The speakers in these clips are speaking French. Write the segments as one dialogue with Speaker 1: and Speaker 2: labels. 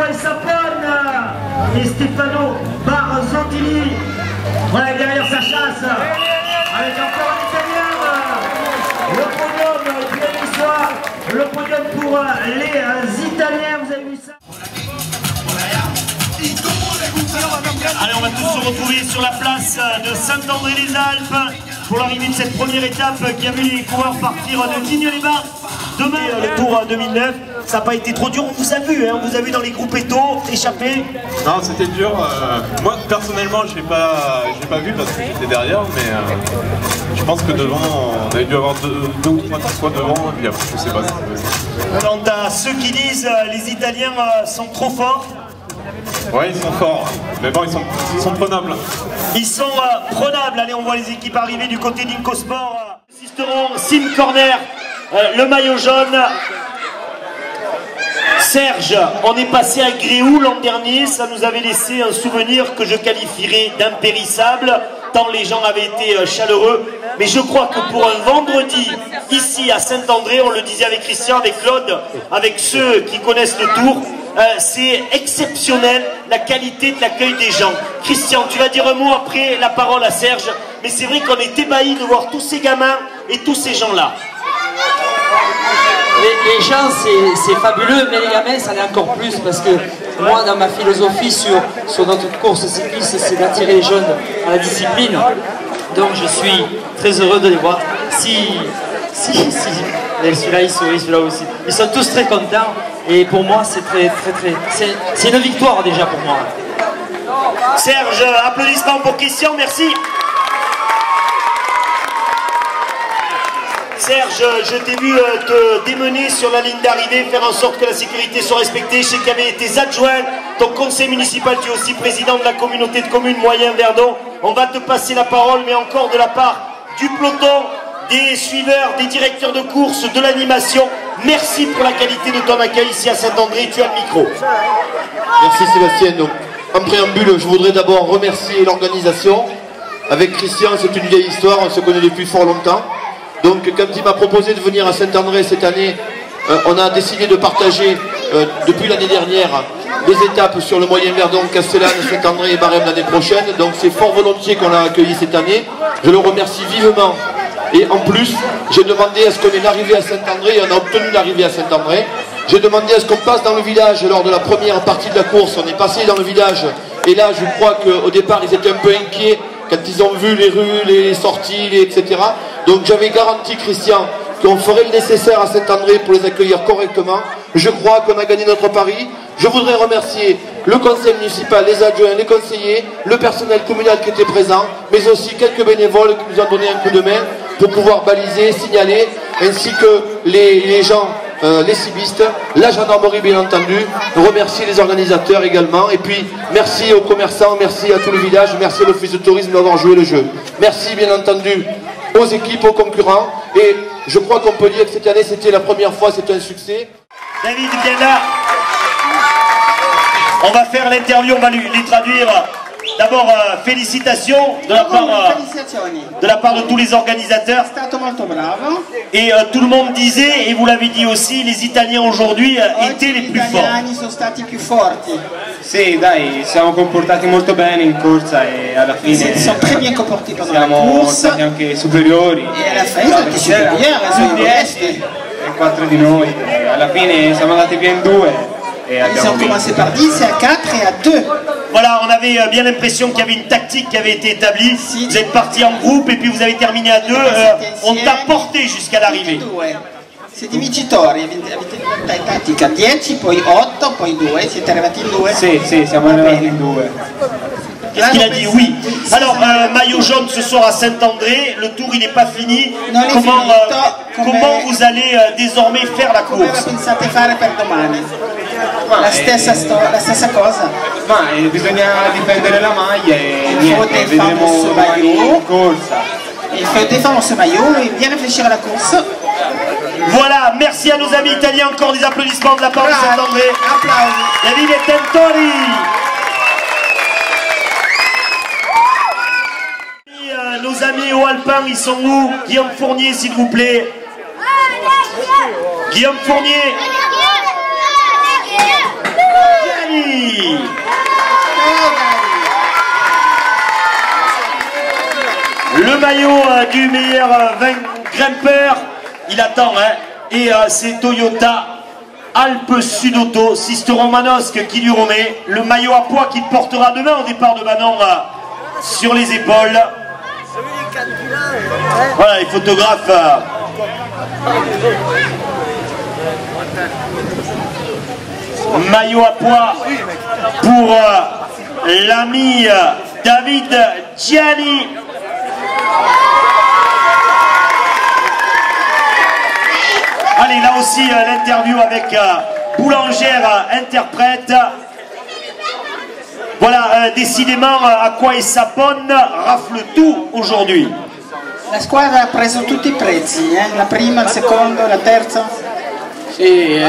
Speaker 1: Poi Sapone et Stefano Barzantini. Voilà, derrière sa chasse, avec encore un Italien. Le podium, et puis la soir, le podium pour les Italiens, vous avez vu ça?
Speaker 2: Allez, on va tous se retrouver sur la place de Saint-André-les-Alpes pour l'arrivée de cette première étape qui a vu les coureurs partir de Digne-les-Bains. Demain, le Tour 2009, ça n'a pas été trop dur, on vous a vu, hein, on vous a vu dans les groupes étaux, échappés.
Speaker 3: Non, c'était dur. Moi, personnellement, je l'ai pas vu parce que j'étais derrière, mais je pense que devant, on avait dû avoir deux ou trois fois devant, et puis après, je sais pas.
Speaker 2: Quant à ceux qui disent les Italiens sont trop forts.
Speaker 3: Ouais, ils sont forts, mais bon, ils sont prenables.
Speaker 2: Ils sont prenables. Allez, on voit les équipes arriver du côté d'Incosport. Assisteront Sim Corner, le maillot jaune. Serge, on est passé à Gréoux l'an dernier, ça nous avait laissé un souvenir que je qualifierais d'impérissable, tant les gens avaient été chaleureux. Mais je crois que pour un vendredi, ici à Saint-André, on le disait avec Christian, avec Claude, avec ceux qui connaissent le Tour, c'est exceptionnel la qualité de l'accueil des gens. Christian, tu vas dire un mot après la parole à Serge, mais c'est vrai qu'on est ébahi de voir tous ces gamins et tous ces gens-là.
Speaker 4: Les gens, c'est fabuleux, mais les gamins, ça l'est encore plus, parce que moi, dans ma philosophie sur notre course cycliste, c'est d'attirer les jeunes à la discipline. Donc je suis très heureux de les voir. Celui-là, il sourit, celui-là aussi. Ils sont tous très contents, et pour moi, c'est c'est une victoire déjà pour moi.
Speaker 2: Serge, applaudissements pour Christian, merci. Serge, je t'ai vu te démener sur la ligne d'arrivée, faire en sorte que la sécurité soit respectée. Je sais qu'il y avait tes adjoints, ton conseil municipal, tu es aussi président de la communauté de communes Moyen-Verdon. On va te passer la parole, mais encore de la part du peloton, des suiveurs, des directeurs de course, de l'animation. Merci pour la qualité de ton accueil ici à Saint-André. Tu as le micro.
Speaker 5: Merci Sébastien. Donc, en préambule, je voudrais d'abord remercier l'organisation. Avec Christian, c'est une vieille histoire, on se connaît depuis fort longtemps. Donc quand il m'a proposé de venir à Saint-André cette année, on a décidé de partager depuis l'année dernière les étapes sur le Moyen-Verdon, Castellane, Saint-André et Barème l'année prochaine. Donc c'est fort volontiers qu'on l'a accueilli cette année. Je le remercie vivement. Et en plus, j'ai demandé à ce qu'on ait l'arrivée à Saint-André, et on a obtenu l'arrivée à Saint-André. J'ai demandé à ce qu'on passe dans le village lors de la première partie de la course. On est passé dans le village et là je crois qu'au départ ils étaient un peu inquiets quand ils ont vu les rues, les sorties, etc. Donc j'avais garanti, Christian, qu'on ferait le nécessaire à Saint-André pour les accueillir correctement. Je crois qu'on a gagné notre pari. Je voudrais remercier le conseil municipal, les adjoints, les conseillers, le personnel communal qui était présent, mais aussi quelques bénévoles qui nous ont donné un coup de main pour pouvoir baliser, signaler, ainsi que les gens, les civistes, la gendarmerie bien entendu, remercier les organisateurs également, et puis merci aux commerçants, merci à tout le village, merci à l'office de tourisme d'avoir joué le jeu. Merci bien entendu aux équipes, aux concurrents, et je crois qu'on peut dire que cette année c'était la première fois, c'était un succès.
Speaker 2: David, viens là. On va faire l'interview, on va les traduire. D'abord, félicitations de la part de tous les organisateurs. Et tout le monde disait, et vous l'avez dit aussi, les Italiens aujourd'hui étaient les plus forts.
Speaker 6: Sì, dai, siamo comportati molto bene in corsa e alla fine
Speaker 7: siamo
Speaker 6: stati anche superiori.
Speaker 7: E alla fine
Speaker 6: quattro di noi, alla fine siamo andati via in due.
Speaker 7: Ils ont commencé par 10 et à 4 et à 2.
Speaker 2: Voilà, on avait bien l'impression qu'il y avait une tactique qui avait été établie. Vous êtes partis en groupe et puis vous avez terminé à 2. On t'a porté jusqu'à l'arrivée.
Speaker 7: Siete vincitori, avete in tattica 10, poi 8, poi 2, siete arrivati in 2?
Speaker 6: Sì, siamo arrivati in 2.
Speaker 2: Qu'est-ce qu'il a dit? Oui. Alors, maillot jaune ce soir à Saint-André, le tour il n'est pas fini. Comment vous allez désormais faire la course?
Speaker 7: Come pensate fare per domani? La stessa cosa?
Speaker 6: Ma bisogna difendere la maglia e niente, vedremo in corsa.
Speaker 7: Il faut défendre ce maillot et bien réfléchir à la course.
Speaker 2: Voilà, merci à nos amis italiens, encore des applaudissements de la part de Saint-André. David et Tentori. Nos amis au Alpin, ils sont où? Guillaume Fournier, s'il vous plaît. Guillaume Fournier. maillot du meilleur grimpeur, il attend, hein, et c'est Toyota Alpes Sud Auto, Sisteron Manosque qui lui remet le maillot à poids qu'il portera demain au départ de Manon sur les épaules. Voilà les photographes. Maillot à poids pour l'ami David Gianni. Allez, là aussi l'interview avec Boulangère interprète. Voilà, décidément, Acqua e Sapone rafle tout aujourd'hui.
Speaker 7: La squadra ha preso tutti i prezzi, la prima, il secondo, la terza.
Speaker 8: Sì,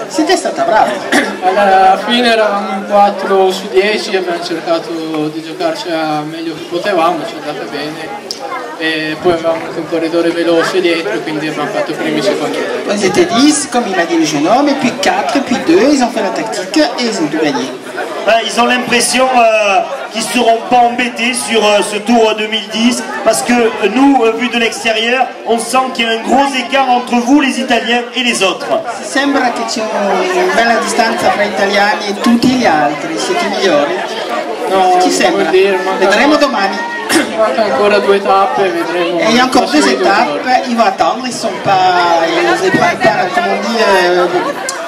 Speaker 7: Siete stata brava.
Speaker 8: alla fine eravamo in 4 su 10, abbiamo cercato di giocarcela meglio che potevamo, ci è andata bene. E poi avevamo anche un corridore veloce dietro, quindi abbiamo fatto primi e secondi.
Speaker 7: Ils étaient 10, comme il m'a dit le jeune homme, et puis 4, et puis 2, ils ont fait la tactique et ils ont tout gagné.
Speaker 2: Ils ont l'impression qu'ils ne seront pas embêtés sur ce Tour 2010 parce que nous, vu de l'extérieur, on sent qu'il y a un gros écart entre vous, les Italiens, et les autres.
Speaker 7: Sembra che c'è una bella distanza fra gli italiani e tutti gli altri, siete migliori.
Speaker 8: No,
Speaker 7: Ci sembra. Vedremo domani.
Speaker 8: Manca ancora 2 tappe, vedremo.
Speaker 7: Et il y a encore 2 étapes, ils vont attendre, ils sont pas, comme on dit,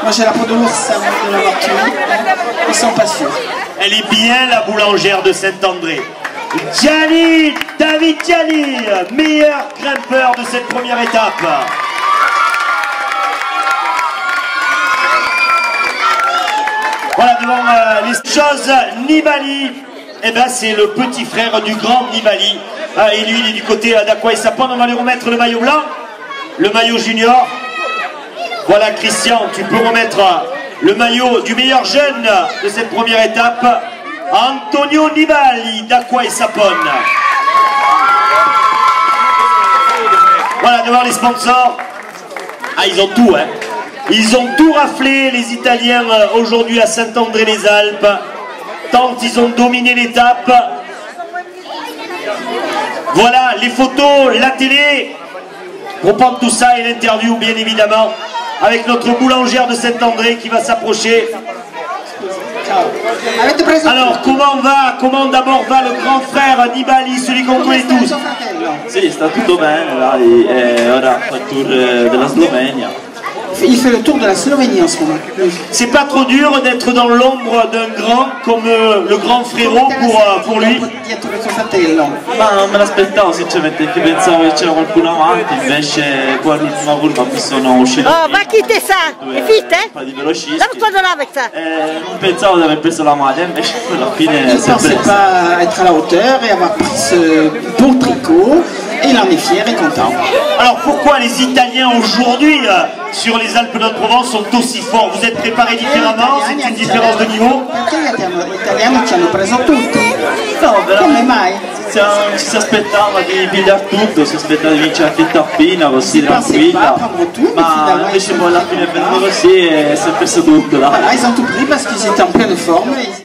Speaker 7: moi j'ai la peau de l'ours avant de l'avoir tué, ils sont pas sûrs.
Speaker 2: Elle est bien la boulangère de Saint-André. Gianni, David Gianni, meilleur grimpeur de cette première étape. Voilà, devant les choses, Nibali, eh ben, c'est le petit frère du grand Nibali. Et lui, il est du côté d'Acqua e Sapone. On va lui remettre le maillot blanc, le maillot junior. Voilà, Christian, tu peux remettre le maillot du meilleur jeune de cette première étape, Antonio Nibali d'Acqua e Sapone. Voilà, devant les sponsors. Ah, ils ont tout, hein. Ils ont tout raflé, les Italiens, aujourd'hui à Saint-André-les-Alpes. Tant ils ont dominé l'étape. Voilà, les photos, la télé. Pour prendre tout ça et l'interview, bien évidemment, avec notre boulangère de Saint-André qui va s'approcher. Alors, comment d'abord va le grand frère Nibali, celui qu'on connaît tous?
Speaker 9: Sì, sta tutto bene, dai, e ora fa il tour della Slovenia.
Speaker 7: Il fait le tour de la Slovénie en ce moment.
Speaker 2: C'est pas trop dur d'être dans l'ombre d'un grand comme le grand frérot pour lui.
Speaker 9: Ma non me l'aspettavo sinceramente, perché pensavo che c'era qualcuno avanti, invece qua all'ultima curva mi sono uscito.
Speaker 10: Oh, ma chi te sa? È fitte?
Speaker 9: Un po' di velocisti.
Speaker 10: Non
Speaker 9: pensavo di aver preso la maglia, invece alla fine
Speaker 7: Il ne pensait pas être à la hauteur et avoir pris ce bon tricot, et il en est fier et content.
Speaker 2: Alors pourquoi les Italiens aujourd'hui sur les Alpes de Provence sont aussi forts? Vous êtes préparés différemment? C'est une différence de niveau?
Speaker 7: Perché gli italiani ci hanno preso tutti?
Speaker 9: No,
Speaker 7: Come mai?
Speaker 9: ci si aspettava di pigliare tutto, si aspettava di vincere anche tappina così tranquilla, ma invece poi alla fine è venuto così e si è perso tutto là.
Speaker 7: Voilà, ils ont tout pris parce qu'ils étaient en pleine forme.